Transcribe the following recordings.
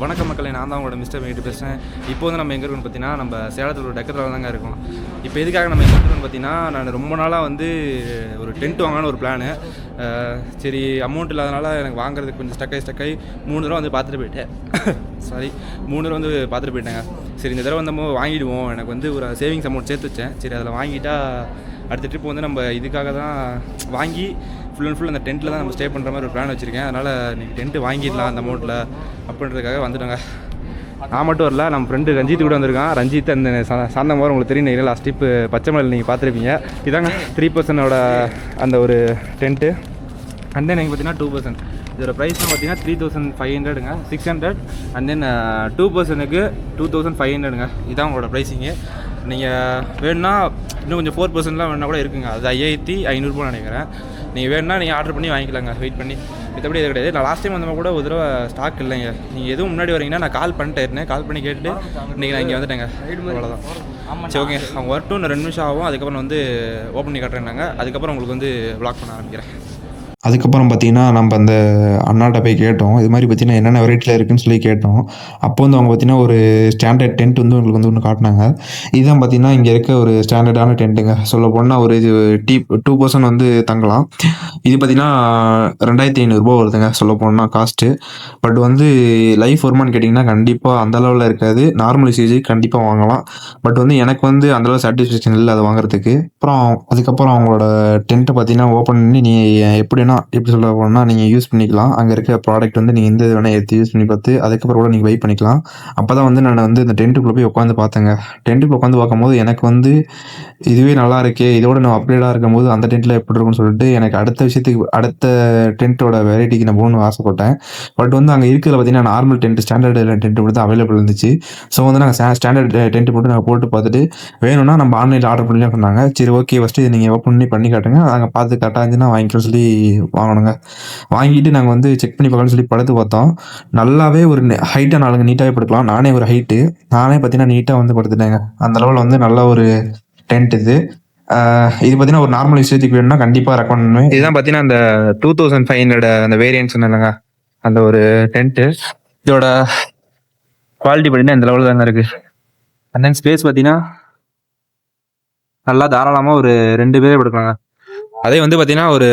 வணக்கம் மக்களே, நான் தான் உங்களோட மிஸ்டர் மேட்டு பேசுகிறேன். இப்போ வந்து நம்ம எங்கே இருக்கோம்னு பார்த்தீங்கன்னா, நம்ம சேலத்தில் ஒரு டெக்கத்தில் தாங்க இருக்கோம். இப்போ எதுக்காக நம்ம எங்கே இருக்கோம்னு பார்த்தீங்கன்னா, நான் ரொம்ப நாளாக வந்து ஒரு டென்ட் வாங்கலான்னு ஒரு பிளானு. சரி, அமௌண்ட் இல்லாதனால எனக்கு வாங்குறதுக்கு கொஞ்சம் ஸ்டக்காகி 3 தடவை வந்து பார்த்துட்டு போயிட்டேன். சாரி, 3 தடவை வந்து பார்த்துட்டு போயிட்டேங்க. சரி, இந்த தடவை வந்து வாங்கிடுவோம். எனக்கு வந்து ஒரு சேவிங்ஸ் அமௌண்ட் சேர்த்து வச்சேன். சரி, அதில் வாங்கிட்டா அடுத்த ட்ரிப் வந்து நம்ம இதுக்காக தான் வாங்கி ஃபுல் அண்ட் ஃபுல் அந்த டென்ட்டில் தான் நம்ம ஸ்டே பண்ணுற மாதிரி ஒரு பிளான் வச்சுருக்கேன். அதனால் நீங்கள் டென்ட்டு வாங்கிடலாம் அந்த அமௌண்ட்டில் அப்படின்றதுக்காக வந்துட்டோங்க. நான் மட்டும் வரல, நம்ம ஃப்ரெண்டு ரஞ்சித் கூட வந்திருக்கான். ரஞ்சித் அந்த சார்ந்த மாதிரி உங்களுக்கு தெரியும். லாஸ்ட் ட்ரிப் பச்சைமலையில் நீங்கள் பார்த்துருப்பீங்க. இதாங்க 3% அந்த ஒரு டென்ட்டு. அண்ட் தென் எனக்கு பார்த்தீங்கன்னா 2%. இதோட ப்ரைஸ்லாம் பார்த்தீங்கன்னா 3500ங்க, 600. And then 2%க்கு 2500ங்க. இதான் உங்களோட ப்ரைஸிங்கு. நீங்கள் வேணும்னா இன்னும் கொஞ்சம் 4%லாம் வேணால் கூட இருக்குங்க. அது 5500 நினைக்கிறேன். நீங்கள் வேணும்னா நீங்கள் ஆர்டர் பண்ணி வாங்கிக்கலாங்க, வெயிட் பண்ணி. மற்றபடி எது கிடையாது. நான் லாஸ்ட் டைம் வந்தவங்க கூட ஒரு தடவை ஸ்டாக் இல்லைங்க. நீங்கள் எதுவும் முன்னாடி வரீங்கன்னா நான் கால் பண்ணிட்டேன். கால் பண்ணி கேட்டுட்டு இன்றைக்கி நான் இங்கே வந்துட்டேங்க. அவ்வளோதான். சரி, ஓகே. அவங்க வரட்டும், இன்னும் 2 நிமிஷம் ஆகும். அதுக்கப்புறம் வந்து ஓப்பன் பண்ணி காட்டுறேன்னாங்க. அதுக்கப்புறம் உங்களுக்கு வந்து வ்ளாக் பண்ண ஆரம்பிக்கிறேன். அதுக்கப்புறம் பார்த்தீங்கன்னா நம்ம அந்த அண்ணாட்ட போய் கேட்டோம். இது மாதிரி பார்த்தீங்கன்னா என்னென்ன வெரைட்டியில் இருக்குதுன்னு சொல்லி கேட்டோம். அப்போ வந்து அவங்க பார்த்தீங்கன்னா ஒரு ஸ்டாண்டர்ட் டென்ட் வந்து உங்களுக்கு வந்து ஒன்று காட்டினாங்க. இதுதான் பார்த்தீங்கன்னா இங்கே இருக்க ஒரு ஸ்டாண்டர்டான டென்ட்டுங்க. சொல்ல போனால் ஒரு இது 2% வந்து தங்கலாம். இது பார்த்தீங்கன்னா 2500 வருதுங்க சொல்ல போனால் காஸ்ட்டு. பட் வந்து லைஃப் வருமானு கேட்டிங்கன்னா கண்டிப்பாக அந்த அளவில் இருக்காது. நார்மல் யூசேஜ் கண்டிப்பாக வாங்கலாம். பட் வந்து எனக்கு வந்து அந்தளவு சாட்டிஸ்ஃபேக்ஷன் இல்லை அதை வாங்குறதுக்கு. அதுக்கப்புறம் அவங்களோட டென்ட்டை பார்த்தீங்கன்னா ஓப்பன் பண்ணி நீ எப்படின்னா எப்படி சொல்ல போனால் நீங்கள் யூஸ் பண்ணிக்கலாம். அங்கே இருக்க ப்ராடக்ட் வந்து நீங்கள் எந்த இது வேணால் எடுத்து யூஸ் பண்ணி பார்த்து அதுக்கப்புறம் கூட நீங்கள் பை பண்ணிக்கலாம். அப்போ தான் வந்து நான் வந்து இந்த டென்ட்டுக்குள்ளே போய் உட்காந்து பார்த்தேங்க. டென்ட்டுக்குள்ளே உட்காந்து பார்க்கும்போது எனக்கு வந்து இதுவே நல்லா இருக்கே, இதோட நான் அப்கிரேடாக இருக்கும்போது அந்த டென்ட்டில் எப்படி இருக்கும்னு சொல்லிட்டு எனக்கு அடுத்த டென்ட்டோட வெரைட்டிக்கு நான் போகணும்னு ஆசைப்பட்டேன். பட் வந்து அங்கே இருக்கிறதுல பார்த்தீங்கன்னா நார்மல் டென்ட், ஸ்டாண்டர்ட் டென்ட் மட்டும் தான் அவைலபிள் இருந்துச்சு. ஸோ வந்து நாங்கள் ஸ்டாண்டர்ட் டென்ட் மட்டும் நாங்கள் போட்டு பார்த்துட்டு வேணும்னா நம்ம ஆன்லைனில் ஆர்டர் பண்ணலாம் சொன்னாங்க. சரி, ஓகே, ஃபஸ்ட்டு இதை நீங்கள் ஓப்பன் பண்ணி காட்டுங்க, நாங்கள் பார்த்து கரெக்டாக இருந்துச்சுன்னா வாங்கிக்கிறோம் சொல்லி வாங்கணுங்க. வாங்கிட்டு நாங்கள் வந்து செக் பண்ணி பார்க்கலாம்னு சொல்லி படுத்து பார்த்தோம். நல்லாவே ஒரு ஹைட்டாக நாளுங்க நீட்டாகவே படுக்கலாம். நானே ஒரு ஹைட்டு, நானே பார்த்தீங்கன்னா நீட்டாக வந்து படுத்துட்டேங்க. அந்த லெவலில் வந்து நல்ல ஒரு டென்ட் இது. இது பார்த்தீங்கன்னா ஒரு நார்மல் விஷயத்துக்கு வேணும்னா கண்டிப்பாக ரெக்கமெண்ட் பண்ணுவேன். இதுதான் பார்த்தீங்கன்னா அந்த 2500 அந்த வேரியன்ட் சொன்னாங்க அந்த ஒரு டென்ட்டு. இதோட குவாலிட்டி பார்த்தீங்கன்னா இந்த லெவலில் தாங்க இருக்குது. அண்ட் தென் ஸ்பேஸ் பார்த்தீங்கன்னா நல்லா தாராளமாக ஒரு 2 பேரே படுக்கலாங்க. அதே வந்து பார்த்தீங்கன்னா ஒரு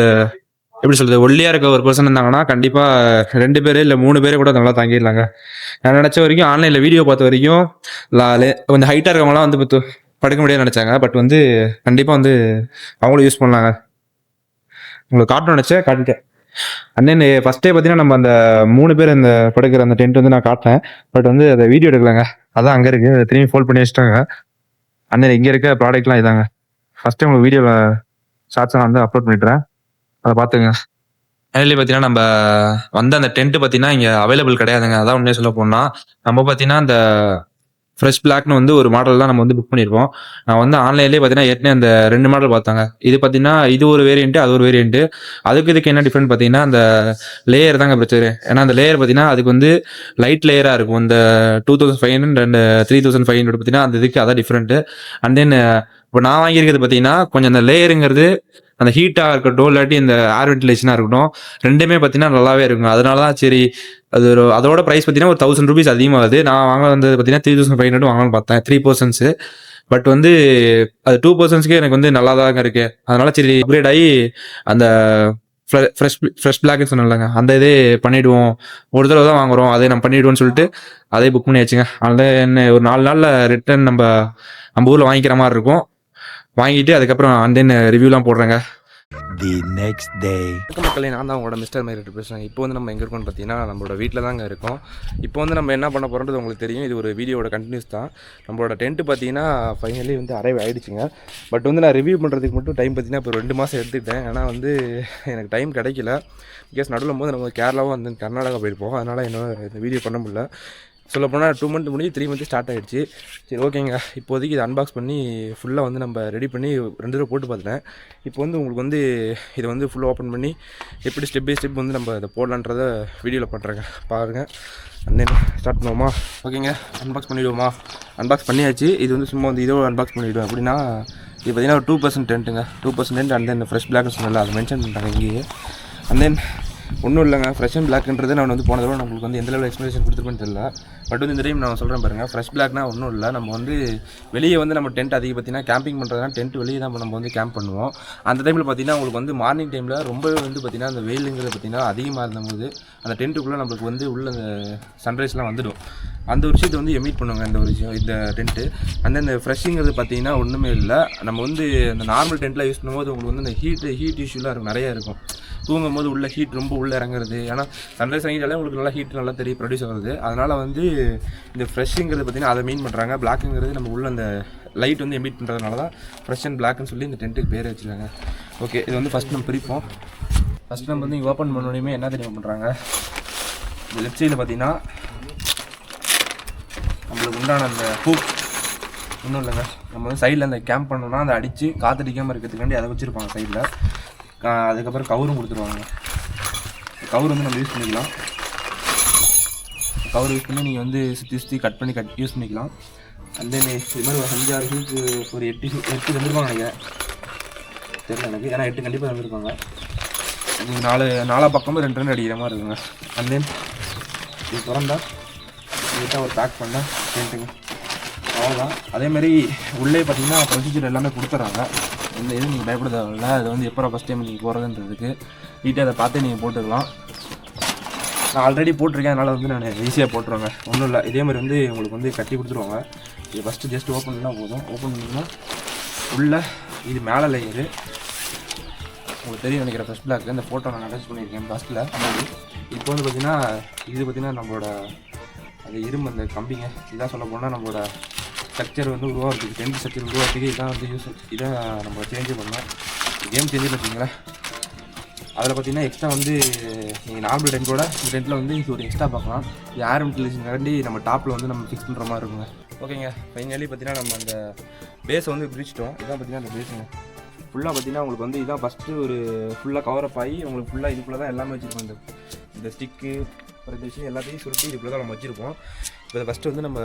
எப்படி சொல்கிறது, ஒல்லியாக இருக்க ஒரு பர்சன் இருந்தாங்கன்னா கண்டிப்பாக 2 பேர் இல்லை 3 பேரே கூட நல்லா தாங்கிடலாங்க. நான் நினச்ச வரைக்கும் ஆன்லைனில் வீடியோ பார்த்த வரைக்கும் கொஞ்சம் ஹைட்டாக இருக்கவங்களாம் வந்து படுக்க முடியாதுன்னு நினச்சாங்க. பட் வந்து கண்டிப்பாக வந்து அவங்களும் யூஸ் பண்ணலாங்க. உங்களுக்கு காட்டணும்னு நினச்சேன், காட்டிட்டேன். அண்ட் தென் ஃபஸ்ட்டே பார்த்தீங்கன்னா நம்ம அந்த 3 பேர் அந்த படுக்கிற அந்த டென்ட் வந்து நான் காட்டினேன். பட் வந்து அதை வீடியோ எடுக்கலாங்க. அதான் அங்கே இருக்குது, திரும்பி ஃபோல்ட் பண்ணி வச்சுட்டாங்க. அண்ட் தென் இங்கே இருக்க ப்ராடக்ட்லாம் இதாங்க. ஃபஸ்ட்டு உங்களுக்கு வீடியோவில் ஷார்ட்ஸ் நான் வந்து அப்லோட் பண்ணிடுறேன், அதை பார்த்துங்க. ஃபைனலி பார்த்தீங்கன்னா நம்ம வந்து அந்த டென்ட்டு பார்த்தீங்கன்னா இங்கே அவைலபிள் கிடையாதுங்க. அதான் உண்மையாக சொல்ல போனால் நம்ம பார்த்தீங்கன்னா அந்த ஃப்ரெஷ் பிளாக்னு வந்து ஒரு மாடல் தான் நம்ம வந்து புக் பண்ணியிருக்கோம். நான் வந்து ஆன்லைன்லேயே பார்த்தீங்கன்னா ஏற்கனவே அந்த 2 மாடல் பார்த்தாங்க. இது பார்த்தீங்கன்னா இது ஒரு வேரியண்ட்டு, அது ஒரு வேரியண்ட்டு. இதுக்கு என்ன டிஃப்ரெண்ட் பார்த்தீங்கன்னா அந்த லேயர் தாங்க பிரச்சனை. ஏன்னா அந்த லேயர் பார்த்தீங்கன்னா அதுக்கு வந்து லைட் லேயராக இருக்கும். இந்த 2500 அண்ட் 3500 பார்த்தீங்கன்னா அந்த இதுக்கு அதான் டிஃப்ரெண்ட்டு. அண்ட் தென் இப்போ நான் வாங்கியிருக்கிறது பார்த்தீங்கன்னா கொஞ்சம் அந்த லேயருங்கிறது அந்த ஹீட்டாக இருக்கட்டும் இல்லாட்டி இந்த ஏர் வென்டிலேஷனாக இருக்கட்டும், ரெண்டுமே பார்த்தீங்கன்னா நல்லாவே இருக்கும். அதனால தான் சரி, அது அதோட ப்ரைஸ் பார்த்தீங்கன்னா ஒரு 1000 ரூபீஸ் அதிகமாகுது. நான் வாங்க வந்து பார்த்தீங்கன்னா 3500 வாங்கலாம்னு பார்த்தேன், 3%. பட் வந்து அது 2%க்கு எனக்கு வந்து நல்லா தாங்க இருக்கு. அதனால சரி அப்கிரேட் ஆகி அந்த ஃப்ரெஷ் பிளாக்னு சொன்னாங்க அந்த இதே பண்ணிவிடுவோம். ஒரு தடவை தான் வாங்குகிறோம், அதே நம்ம பண்ணிவிடுவோம்னு சொல்லிட்டு அதே புக் பண்ணி வச்சுங்க. அதில் என்ன ஒரு 4 நாளில் ரிட்டர்ன் நம்ம ஊரில் வாங்கிக்கிற மாதிரி இருக்கும். வாங்கிட்டு அதுக்கப்புறம் அண்ட் தென் ரிவ்யூலாம் போடுறேங்க. The next day. மக்களே, நான் தான் உங்களோட மிஸ்டர் மேரிட்டு பேசுகிறேன். இப்போ வந்து நம்ம எங்கே இருக்கோம்னு பார்த்தீங்கன்னா நம்மளோட வீட்டில் தாங்க இருக்கோம். இப்போ வந்து நம்ம என்ன பண்ண போகிறோன்றது உங்களுக்கு தெரியும். இது ஒரு வீடியோட கண்டினியூஸ் தான். நம்மளோட டென்ட்டு பார்த்தீங்கன்னா ஃபைனலி வந்து அரைவ் ஆகிடுச்சுங்க. பட் வந்து நான் ரிவ்யூ பண்ணுறதுக்கு மட்டும் டைம் பார்த்தீங்கன்னா இப்போ 2 மாதம் எடுத்துக்கிட்டேன். ஏன்னா வந்து எனக்கு டைம் கிடைக்கல. பிகாஸ் நடுவில் போது நம்ம கேரளாவும் வந்து கர்நாடகா போயிருப்போம். அதனால் என்னால் இந்த வீடியோ பண்ண முடியல. சொல்ல போனால் 2 மந்த் முடிஞ்சு 3 மந்த்து ஸ்டார்ட் ஆகிடுச்சு. சரி, ஓகேங்க. இப்போதைக்கு இதை அன்பாக்ஸ் பண்ணி ஃபுல்லாக வந்து நம்ம ரெடி பண்ணி 2 தடவை போட்டு பார்த்துட்டேன். இப்போ வந்து உங்களுக்கு வந்து இதை வந்து ஃபுல்லாக ஓப்பன் பண்ணி எப்படி ஸ்டெப் பை ஸ்டெப் வந்து நம்ம இதை போடலான்றதை வீடியோவில் பண்ணுறேங்க, பாருங்கள். அண்ட் தென் ஸ்டார்ட் பண்ணுவோமா? ஓகேங்க, அன்பாக்ஸ் பண்ணிவிடுவோமா? அன்பாக்ஸ் பண்ணியாச்சு. இது வந்து சும்மா வந்து இதோட அன்பாக்ஸ் பண்ணிவிடுவோம். அப்படின்னா இது பார்த்திங்கன்னா ஒரு 2% டென்ட்டுங்க, 2% டென்ட். அண்ட் தென் ஃப்ரெஷ் பிளாக்னு சொன்னல அதை மென்ஷன் பண்ணிட்டாங்க இங்கேயே. அண்ட் தென் ஒன்றும் இல்லைங்க, ஃப்ரெஷ் அண்ட் பிளாக்ன்றது நான் வந்து போன தடவை நம்மளுக்கு வந்து எந்த லெவல் எக்ஸ்ப்ளனேஷன் கொடுத்துருப்பேன்னு தெரியல. பட் வந்து இந்த டைம் நான் சொல்கிறேன் பாருங்கள். ஃப்ரெஷ் பிளாக்னா ஒன்றும் இல்லை, நம்ம வந்து வெளியே வந்து நம்ம டென்ட் அதிகம் பார்த்தீங்கன்னா கேம்பிங் பண்ணுறதுனா டென்ட் வெளியே தான் நம்ம வந்து கேம்ப் பண்ணுவோம். அந்த டைமில் பார்த்தீங்கன்னா உங்களுக்கு வந்து மார்னிங் டைமில் ரொம்பவே வந்து பார்த்திங்கன்னா அந்த வெயிலுங்கிறது பார்த்திங்கன்னா அதிகமாக இருந்தபோது அந்த டென்ட்டுக்குள்ளே நம்மளுக்கு வந்து உள்ள அந்த சன்ரைஸ்லாம் வந்துடும். அந்த ஒரு விஷயத்தை வந்து எமிட் பண்ணுவாங்க இந்த ஒரு விஷயம், இந்த டென்ட்டு. அந்த ஃப்ரெஷ்ஷுங்கிறது பார்த்திங்கன்னா ஒன்றுமே இல்லை. நம்ம வந்து அந்த நார்மல் டென்ட்டில் யூஸ் பண்ணும்போது உங்களுக்கு வந்து அந்த ஹீட் இஷ்யூலாம் இருக்கும், நிறையா இருக்கும். தூங்கும் போது உள்ள ஹீட் ரொம்ப உள்ளே இறங்குறது, ஏன்னா சன்ரைஸ் வாங்கிட்டாலே உங்களுக்கு நல்லா ஹீட் நல்லா தெரியும் ப்ரொடியூஸ் ஆகுது. அதனால் வந்து இந்த ஃப்ரெஷ்ஷுங்கிறது பார்த்திங்கன்னா அதை மீன் பண்ணுறாங்க. பிளாக்குங்கிறது நம்ம உள்ள அந்த லைட் வந்து எமிட் பண்ணுறதுனால தான் ஃப்ரெஷ் அண்ட் பிளாக்னு சொல்லி இந்த டென்ட்டுக்கு பேர் வச்சுருக்காங்க. ஓகே, இது வந்து ஃபஸ்ட் நம்ம பிரிப்போம். ஃபஸ்ட் நம்ம வந்து இங்கே ஓப்பன் பண்ணோடனே என்ன தெரியுமா பண்ணுறாங்க, இந்த லெஃப்ட் சைடில் பார்த்திங்கன்னா நம்மளுக்கு உண்டான அந்த ஹூக் ஒன்றும் இல்லைங்க, நம்ம வந்து சைடில் அந்த கேம்ப் பண்ணோம்னா அதை அடித்து காற்றடிக்காமல் இருக்கிறதுக்காண்டி அதை வச்சுருப்பாங்க சைடில். அதுக்கப்புறம் கவரும் கொடுத்துருவாங்க. கவர் வந்து நம்ம யூஸ் பண்ணிக்கலாம். கவர் யூஸ் பண்ணி நீங்கள் வந்து சுற்றி கட் பண்ணி யூஸ் பண்ணிக்கலாம். அந்த இது மாதிரி ஒரு 5-6 ஹீக்கு ஒரு 8 வந்துருப்பாங்க நினைக்கிறேன், தெரியல எனக்கு, ஏன்னா 8 கண்டிப்பாக வந்துருப்பாங்க. நீங்கள் நாலா பக்கமும் 2 ரன் அடிக்கிற மாதிரி இருக்குங்க. அண்ட் தென் இது திறந்தா நீட்டாக ஒரு பேக் பண்ணால் டென்ட்டுங்க, அவ்வளோதான். அதேமாதிரி உள்ளே பார்த்தீங்கன்னா ப்ரொசீஜர் எல்லாமே கொடுத்துட்றாங்க. இந்த இது நீங்கள் பயப்பட தேவையில்ல. அது வந்து எப்போ ஃபஸ்ட் டைம் நீங்கள் போகிறதுன்றதுக்கு நீட்டாக அதை பார்த்து நீங்கள் போட்டுக்கலாம். நான் ஆல்ரெடி போட்டிருக்கேன், அதனால் வந்து நான் ஈஸியாக போட்டுருவாங்க, ஒன்றும் இல்லை. இதே மாதிரி வந்து உங்களுக்கு வந்து கட்டி கொடுத்துருவாங்க. இது ஃபஸ்ட்டு ஜஸ்ட் ஓப்பன் பண்ணால் போதும். ஓப்பன் பண்ணிங்கன்னா உள்ளே இது மேலே லேயரு உங்களுக்கு தெரியும் நினைக்கிற ஃபஸ்ட் பிளாக். இந்த ஃபோட்டோ நான் அட்டாச் பண்ணியிருக்கேன் ஃபஸ்ட்டில். இப்போ வந்து பார்த்திங்கன்னா இது பார்த்திங்கன்னா நம்மளோட அந்த இரும்பு அந்த கம்பிங்க, இதான் சொல்ல போனால் நம்மளோட ஸ்ட்ரக்சர் வந்து உருவாகிறதுக்கு, டென்ட் ஸ்ட்ரக்சர் உருவாகிறதுக்கு இதான் வந்து இதான் நம்ம சேஞ்சு பண்ணோம். கேம் சேஞ்சு பார்த்தீங்களா. அதில் பார்த்தீங்கன்னா எக்ஸ்ட்ரா வந்து நீங்கள் நார்மல் டென்ட்டோட இந்த டென்ட்டில் வந்து இது ஒரு எக்ஸ்ட்ரா பார்க்கலாம். இது ஏர் வென்டிலேஷனுக்காண்டி நம்ம டாப்பில் வந்து நம்ம ஃபிக்ஸ் பண்ணுற மாதிரி இருக்குங்க. ஓகேங்க, ஃபைனலி பார்த்தீங்கன்னா நம்ம அந்த பேஸை வந்து பிரிச்சிட்டோம். இதான் பார்த்தீங்கன்னா அந்த பேஸுங்க ஃபுல்லாக பார்த்தீங்கன்னா உங்களுக்கு வந்து இதான் ஃபஸ்ட்டு ஒரு ஃபுல்லாக கவரப் ஆகி உங்களுக்கு ஃபுல்லாக இதுக்குள்ளே தான் எல்லாமே வச்சுருக்கோம். இந்த ஸ்டிக்கு ஒரு இந்த விஷயம் எல்லாத்தையும் சுருட்டி இதுக்குள்ளே தான் நம்ம வச்சுருப்போம். இப்போ ஃபஸ்ட்டு வந்து நம்ம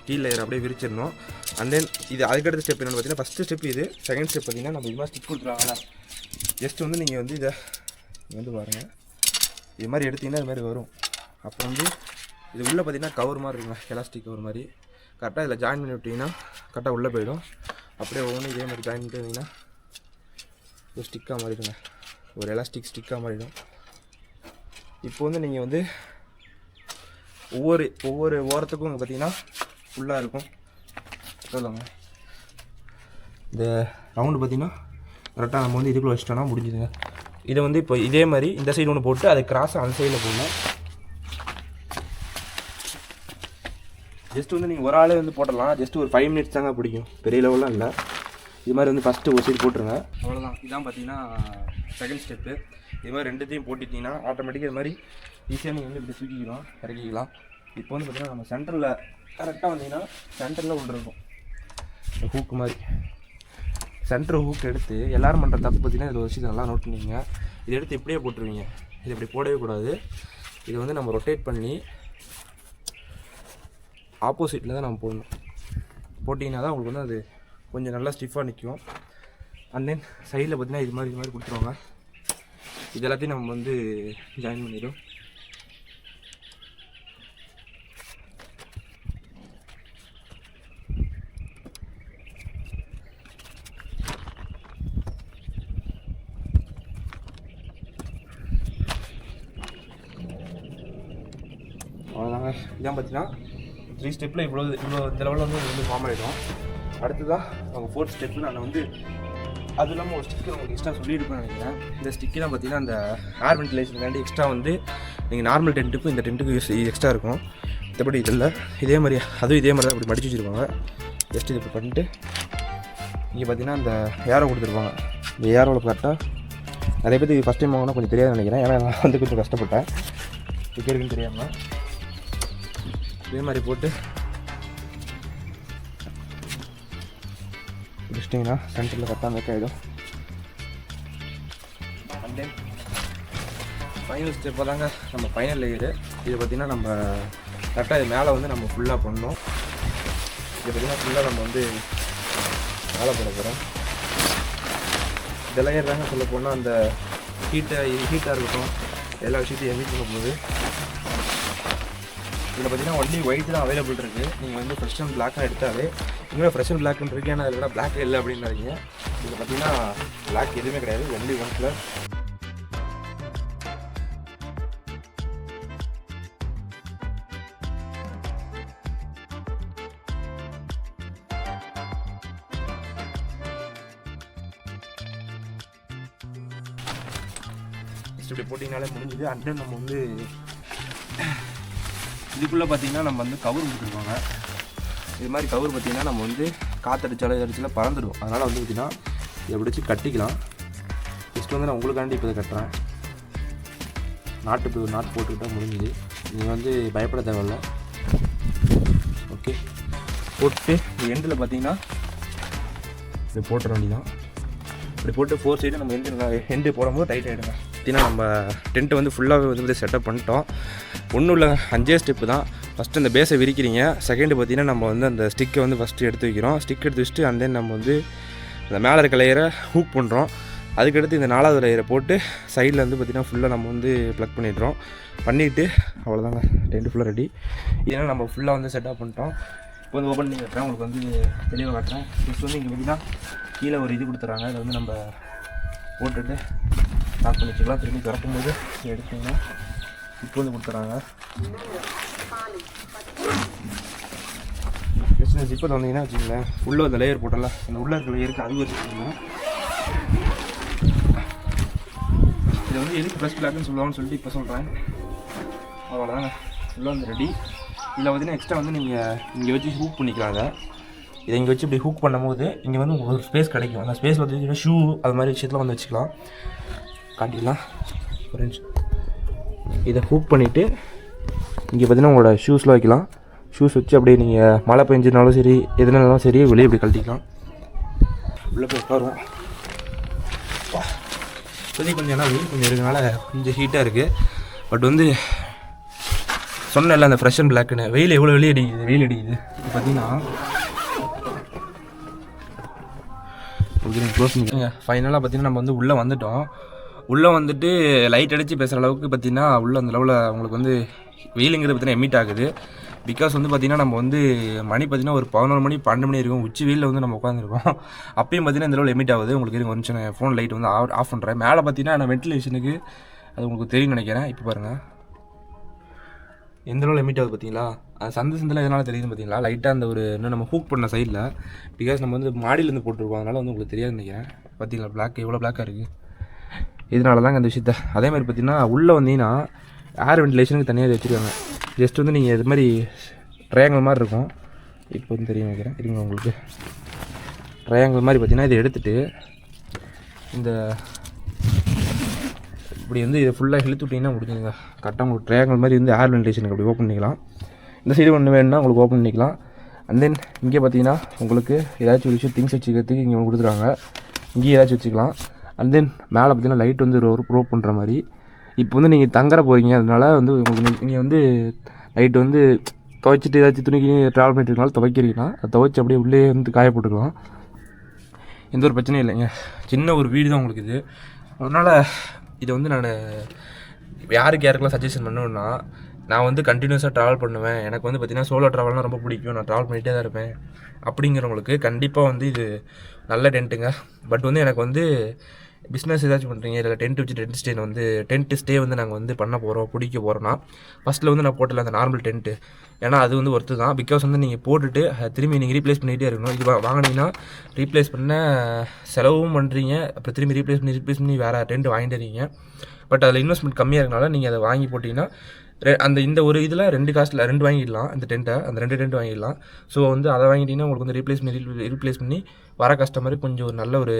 கீழ் லேயர் அப்படியே விரிச்சிடணும். அண்ட் தென் இது அதுக்கடுத்த ஸ்டெப் என்னென்னு பார்த்தீங்கன்னா ஃபஸ்ட்டு ஸ்டெப் இது. செகண்ட் ஸ்டெப் பார்த்தீங்கன்னா நம்ம இது மாதிரி ஸ்டிக் கொடுத்துருவாங்களா, ஜஸ்ட் வந்து நீங்கள் வந்து இதை வந்து பாருங்கள், இது மாதிரி எடுத்திங்கன்னா இது மாதிரி வரும். அப்போ வந்து இது உள்ளே பார்த்தீங்கன்னா கவர் மாதிரி இருக்குங்க, எலாஸ்டிக் கவர் மாதிரி. கரெக்டாக இதில் ஜாயின் பண்ணி விட்டிங்கன்னா கரெக்டாக உள்ளே போயிடும். அப்படியே ஒவ்வொன்றும் இதே மாதிரி ஜாயின் பண்ணிட்டு வந்தீங்கன்னா ஒரு ஸ்டிக்காக மாறிடுங்க, ஒரு எலாஸ்டிக் ஸ்டிக்காக மாறிடும். இப்போ வந்து நீங்கள் வந்து ஒவ்வொரு ஓரத்துக்கும் இங்கே பார்த்தீங்கன்னா ஃபுல்லாக இருக்கும். சொல்லுங்க, இந்த ரவுண்டு பார்த்தீங்கன்னா கரெக்டாக நம்ம வந்து இதுக்குள்ளே வச்சிட்டோன்னா முடிஞ்சுதுங்க. இதை வந்து இப்போ இதே மாதிரி இந்த சைடு ஒன்று போட்டு அதை கிராஸாக அந்த சைடில் போடணும். ஜஸ்ட் வந்து நீங்கள் ஒரு ஆளே வந்து போட்டலாம். ஜஸ்ட் ஒரு 5 மினிட்ஸ் தாங்க பிடிக்கும், பெரிய லெவலாம் இல்லை. இது மாதிரி வந்து ஃபஸ்ட்டு ஒரு சைடு போட்டுருங்க, அவ்வளோதான். இதான் பார்த்தீங்கன்னா செகண்ட் ஸ்டெப்பு. இது மாதிரி ரெண்டுத்தையும் போட்டுட்டிங்கன்னா ஆட்டோமேட்டிக்காக இது மாதிரி ஈஸியாக நீங்கள் வந்து இப்படி தூக்கிக்கலாம், இறக்கிக்கலாம். இப்போ வந்து பார்த்தீங்கன்னா நம்ம சென்டரில் கரெக்டாக வந்தீங்கன்னா சென்டரில் ஒன்று இருக்கும் ஹூக்கு மாதிரி. சென்டர் ஹூக் எடுத்து எல்லோரும் பண்ணுற தப்பு பார்த்தீங்கன்னா இதில் ஒரு விஷயத்தை நல்லா நோட் பண்ணிங்க. இதை எடுத்து இப்படியே போட்டுருவீங்க, இது இப்படி போடவே கூடாது. இதை வந்து நம்ம ரொட்டேட் பண்ணி ஆப்போசிட்டில் தான் நம்ம போடணும். போட்டிங்கன்னா தான் உங்களுக்கு வந்து அது கொஞ்சம் நல்லா ஸ்டிஃபாக நிற்கும். அண்ட் தென் சைடில் பார்த்தீங்கன்னா இது மாதிரி கொடுத்துருவாங்க. இது எல்லாத்தையும் நம்ம வந்து ஜாயின் பண்ணிடும். அவ்வளோதாங்க. இதான் பார்த்தீங்கன்னா 3 ஸ்டெப்பில் இவ்வளோ இந்த லெவலில் வந்து ஃபார்ம் ஆகிடும். அடுத்ததான் அவங்க 4th ஸ்டெப்பில் நான் வந்து அது இல்லாமல் ஒரு ஸ்டிக்கு உங்களுக்கு எக்ஸ்ட்ரா சொல்லியிருப்பேன்னு நினைக்கிறேன். இந்த ஸ்டிக்கு தான் பார்த்தீங்கன்னா அந்த ஏர் வென்டிலேஷனுக்காண்டி எக்ஸ்ட்ரா வந்து நீங்கள் நார்மல் டென்ட்டுக்கும் இந்த டென்ட்டுக்கும் எக்ஸ்ட்ரா இருக்கும். மற்றபடி இதில் இதே மாதிரி அதுவும் இதே மாதிரி தான் இப்படி மடிச்சு வச்சுருப்பாங்க. ஜஸ்ட் இது இப்படி பண்ணிட்டு இங்கே பார்த்தீங்கன்னா இந்த ஏரோ கொடுத்துருப்பாங்க. இந்த ஏரோவில் கரெக்டாக நிறைய பேருக்கு ஃபஸ்ட் டைம் வாங்கினா கொஞ்சம் தெரியாதுன்னு நினைக்கிறேன், ஏன்னா நான் வந்து கொஞ்சம் கஷ்டப்பட்டேன் இருக்குன்னு தெரியாமல். இதே மாதிரி போட்டு பிடிச்சிட்டிங்கன்னா சென்டரில் கரெக்டாக மேக் ஆகிடும். அண்ட் தென் ஃபைனல் ஸ்டெப்பாக தாங்க நம்ம ஃபைனல் லேயரு. இது பார்த்திங்கன்னா நம்ம கரெக்டாக இது மேலே வந்து நம்ம ஃபுல்லாக பண்ணணும். இது பார்த்திங்கன்னா ஃபுல்லாக நம்ம வந்து மேலே போட போகிறோம். இந்த லேயர் தாங்க சொல்ல போனால் அந்த ஹீட்டாக இருக்கட்டும், எல்லா விஷயத்தையும் எடிட் பண்ண போகுது. இதில் பார்த்தீங்கன்னா ஒன்லி ஒயிட் தான் அவைலபிள் இருக்குது. நீங்கள் வந்து ஃப்ரெஷ் அண்ட் பிளாக்காக எடுத்தாலே இன்னும் ஃப்ரெஷ் அண்ட் பிளாக்னு இருக்கு. ஏன்னா அதில் பிளாக் இல்லை அப்படின்னாங்க. இதில் பார்த்தீங்கன்னா பிளாக் எதுவுமே கிடையாது, ஒன்லி ஒன் கலர். இப்படி போட்டிங்கனாலே முடிஞ்சுது. அண்ட் தென் நம்ம வந்து இதுக்குள்ளே பார்த்தீங்கன்னா நம்ம வந்து கவர் கொடுத்துருக்காங்க. இது மாதிரி கவர் பார்த்திங்கன்னா நம்ம வந்து காற்றடிச்சாலும் எதிர்ச்சியில் பறந்துடும். அதனால் வந்து பார்த்திங்கன்னா இதை பிடிச்சி கட்டிக்கலாம். ஜஸ்ட் வந்து நான் உங்களுக்காண்டி இப்போ இதை கட்டுறேன். நாட்டு ஒரு நாட்டு போட்டுக்கிட்டால் முடிஞ்சுது. நீங்கள் வந்து பயப்பட தேவையில்ல. ஓகே, போட்டு எண்டில் பார்த்தீங்கன்னா இதை போட்டுற வேண்டியதான். இப்படி போட்டு 4 சைடு நம்ம எண்டு போடும்போது டைட் ஆகிடுங்க. பார்த்தீங்கன்னா நம்ம டென்ட்டு வந்து ஃபுல்லாகவே வந்து செட்டப் பண்ணிட்டோம். ஒன்றும் இல்லை, 5 ஸ்டெப்பு தான். ஃபஸ்ட்டு அந்த பேஸை விரிக்கிறீங்க. செகண்டு பார்த்தீங்கன்னா நம்ம வந்து அந்த ஸ்டிக்கை வந்து ஃபஸ்ட்டு எடுத்து வைக்கிறோம். ஸ்டிக் எடுத்து வச்சுட்டு அண்ட் தென் நம்ம வந்து அந்த மேலே இருக்க லேயரை ஹூக் பண்ணுறோம். அதுக்கடுத்து இந்த 4வது லேயரை போட்டு சைடில் வந்து பார்த்திங்கன்னா ஃபுல்லாக நம்ம வந்து ப்ளக் பண்ணிடுறோம். பண்ணிவிட்டு அவ்வளோதாங்க, டென்ட்டு ஃபுல்லாக ரெடி. ஏன்னா நம்ம ஃபுல்லாக வந்து செட்டப் பண்ணிட்டோம். இப்போ வந்து ஓப்பன் பண்ணி காட்டுறேன், உங்களுக்கு வந்து தெளிவாக காட்டுறேன். ஜஸ்ட் வந்து இங்கே பார்த்திங்கன்னா கீழே ஒரு இது கொடுத்துறாங்க. இதை வந்து நம்ம போட்டுட்டு லாக் பண்ணி வச்சுக்கலாம். திரும்பி திறக்கும்போது எடுத்திங்கன்னா இப்போ வந்து கொடுத்துறாங்க. ஜஸ்ட் ஜிப்பர் வந்தீங்கன்னா வச்சுங்களேன், உள்ளே அந்த லேயர் போட்டல, அந்த உள்ளே இருக்க லேயருக்கு அது வச்சுக்கோங்க. இதை வந்து எதுக்கு ப்ளஸ் பிளாக்னு சொல்லுவாங்கன்னு சொல்லிட்டு இப்போ சொல்கிறேன். அவ்வளோதாங்க, ஃபுல்லாக வந்து ரெடி. இதில் பார்த்தீங்கன்னா எக்ஸ்ட்ரா வந்து நீங்கள் இங்கே வச்சு ஹூக் பண்ணிக்கலாங்க. இதை இங்கே வச்சு இப்படி ஹூக் பண்ணும்போது இங்கே வந்து ஒரு ஸ்பேஸ் கிடைக்கும். அந்த ஸ்பேஸில் வந்து ஷூ அது மாதிரி விஷயத்தில் வந்து வச்சுக்கலாம். காட்டிக்கலாம் ஒரு நிமிஷம். இதை ஹூக் பண்ணிவிட்டு இங்கே பார்த்தீங்கன்னா உங்களோட ஷூஸ்லாம் வைக்கலாம். ஷூஸ் வச்சு அப்படியே நீங்கள் மழை பெஞ்சினாலும் சரி எதுனாலும் சரி வெளியே இப்படி கழட்டிக்கலாம். உள்ளே போய் உட்காருவோம். இப்போதைக்கு கொஞ்சம் ஏன்னா வெயில் கொஞ்சம் இருக்கனால கொஞ்சம் ஹீட்டாக இருக்குது. பட் வந்து சொன்னல அந்த ஃப்ரெஷ் அண்ட் பிளாக்குன்னு வெயில் எவ்வளோ வெயில் அடிக்குது. இப்போ பார்த்தீங்கன்னா க்ளோஸ் பண்ணிக்கோங்க. ஃபைனலாக பார்த்தீங்கன்னா நம்ம வந்து உள்ளே வந்துட்டோம். உள்ளே வந்துட்டு லைட் அடித்து பேசுகிற அளவுக்கு பார்த்தீங்கன்னா உள்ளே அந்த லெவலில் உங்களுக்கு வந்து வெயிலுங்கிறது பார்த்தீங்கன்னா எமிட் ஆகுது. பிகாஸ் வந்து பார்த்திங்கன்னா நம்ம வந்து மணி பார்த்திங்கன்னா ஒரு 11 மணி 12 மணி இருக்கும். உச்சி வெயிலில் வந்து நம்ம உட்காந்துருக்கோம். அப்பயும் பார்த்திங்கன்னா இந்த லெவலில் எமிட் ஆகுது. உங்களுக்கு இருங்க ஒரு நிமிஷம், ஃபோன் லைட் வந்து ஆஃப் பண்ணுறேன். மேலே பார்த்தீங்கன்னா நான் வென்டிலேஷனுக்கு அது உங்களுக்கு தெரியும்னு நினைக்கிறேன். இப்போ பாருங்கள் எந்த அளவில் எமிட் ஆகுது பார்த்தீங்களா. அது சந்தில் எதனால் தெரியுதுன்னு பார்த்தீங்களா, லைட்டாக அந்த ஒரு இன்னும் நம்ம ஹூக் பண்ண சைடில். பிகாஸ் நம்ம வந்து மாடியிலேருந்து போட்டுருக்கோம், அதனால் வந்து உங்களுக்கு தெரியாதுன்னு நினைக்கிறேன். பார்த்தீங்களா பிளாக் எவ்வளோ பிளாக்காக இருக்குது. இதனால தாங்க அந்த விஷயத்த. அதே மாதிரி பார்த்தீங்கன்னா உள்ளே வந்தீங்கன்னா ஏர் வென்டிலேஷனுக்கு தனியாக இது வச்சுருக்காங்க. ஜஸ்ட் வந்து நீங்கள் இது மாதிரி ட்ரையாங்கிள் மாதிரி இருக்கும். இப்போ வந்து தெரியும் நினைக்கிறேன். இருங்க உங்களுக்கு ட்ரையாங்கிள் மாதிரி பார்த்தீங்கன்னா இதை எடுத்துகிட்டு இந்த இப்படி வந்து இதை ஃபுல்லாக இழுத்து விட்டிங்கன்னா முடிஞ்சுங்க. கரெக்டாக உங்களுக்கு ட்ரையாங்கிள் மாதிரி வந்து ஏர் வென்டிலேஷனுக்கு அப்படி ஓப்பன் பண்ணிக்கலாம். இந்த சைடு ஒன்று வேணும்னா உங்களுக்கு ஓப்பன் பண்ணிக்கலாம். அண்ட் தென் இங்கே பார்த்தீங்கன்னா உங்களுக்கு ஏதாச்சும் ஒரு விஷயம் திங்ஸ் வச்சுக்கிறதுக்கு இங்கே கொடுத்துருக்காங்க. இங்கேயும் ஏதாச்சும் வச்சுக்கலாம். அண்ட் தென் மேலே பார்த்தீங்கன்னா லைட் வந்து ஒரு ப்ரோ பண்ணுற மாதிரி. இப்போ வந்து நீங்கள் தங்குற போகிறீங்க, அதனால வந்து உங்களுக்கு நீங்கள் வந்து லைட் வந்து துவைச்சிட்டு ஏதாச்சும் துணிக்கு ட்ராவல் பண்ணிட்டு இருக்கனால துவைக்கிறீங்கன்னா அதை துவைச்சி அப்படியே உள்ளே வந்து காய போட்டுக்கலாம். எந்த ஒரு பிரச்சனையும் இல்லைங்க. சின்ன ஒரு வீடு தான் உங்களுக்கு இது. அதனால் இதை வந்து நான் யாருக்கெல்லாம் சஜஷன் பண்ணுவேன்னா, நான் வந்து கண்டினியூஸாக ட்ராவல் பண்ணுவேன், எனக்கு வந்து பார்த்திங்கன்னா சோலோ ட்ராவல்னால் ரொம்ப பிடிக்கும், நான் ட்ராவல் பண்ணிகிட்டே தான் இருப்பேன் அப்படிங்கிறவங்களுக்கு கண்டிப்பாக வந்து இது நல்ல டென்ட்டுங்க. பட் வந்து எனக்கு வந்து பிஸ்னஸ் ஏதாச்சும் பண்ணுறீங்க இல்லை டென்ட் வச்சு டென்ட் ஸ்டே வந்து நாங்கள் வந்து பண்ண போகிறோம் பிடிக்க போகிறோன்னா ஃபஸ்ட்டில் வந்து நான் போட்டல அந்த நார்மல் டென்ட்டு. ஏன்னா அது வந்து ஒர்த்து தான். பிகாஸ் வந்து நீங்கள் போட்டுட்டு திரும்பி நீங்கள் ரீப்ளேஸ் பண்ணிகிட்டே இருக்கணும். இது வாங்கினீங்கன்னா ரீப்ளேஸ் பண்ண செலவும் பண்ணுறீங்க, அப்புறம் திரும்பி ரீப்ளேஸ் பண்ணி வேறு டென்ட் வாங்கிட்டு இருக்கீங்க. பட் அதில் இன்வெஸ்ட்மெண்ட் கம்மியாக இருக்கனால நீங்கள் அதை வாங்கி போட்டிங்கன்னா இந்த ஒரு இதில் 2 காஸ்ட்டில் 2 வாங்கிடலாம். அந்த டென்ட்டை அந்த 2 டென்ட் வாங்கிடலாம். ஸோ வந்து அதை வாங்கிட்டீங்கன்னா உங்களுக்கு வந்து ரீப்ளேஸ் பண்ணி வர கஸ்டமருக்கு கொஞ்சம் ஒரு நல்ல ஒரு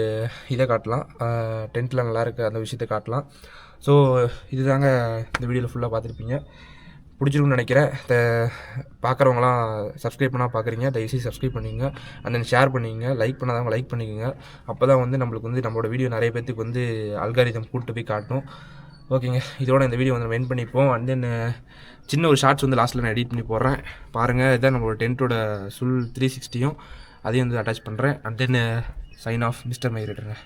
இதை காட்டலாம், டென்ட்டில் நல்லா இருக்குது அந்த விஷயத்தை காட்டலாம். ஸோ இதுதாங்க இந்த வீடியோவில் ஃபுல்லாக பார்த்துருப்பீங்க. பிடிச்சிருக்குன்னு நினைக்கிறேன். பார்க்குறவங்களாம் சப்ஸ்கிரைப் பண்ணால் பார்க்குறீங்க, தயவுசெய்து சப்ஸ்கிரைப் பண்ணிங்க. அண்ட் தென் ஷேர் பண்ணிங்க. லைக் பண்ணாதவங்க லைக் பண்ணிக்கோங்க. அப்போ தான் வந்து நம்மளுக்கு வந்து நம்மளோட வீடியோ நிறைய பேர்த்துக்கு வந்து அல்காரிதம் கூப்பிட்டு போய் காட்டும். ஓகேங்க, இதோட இந்த வீடியோ வந்து வெண்ட் பண்ணிப்போம். அண்ட் தென் சின்ன ஒரு ஷார்ட்ஸ் வந்து லாஸ்ட்டில் நான் எடிட் பண்ணி போடுறேன் பாருங்கள். இதுதான் நம்மளோட டென்ட்டோட ஃபுல் 360யும் அதையும் வந்து அட்டாச் பண்ணுறேன். And then sign off mister மைரேட்டருங்க.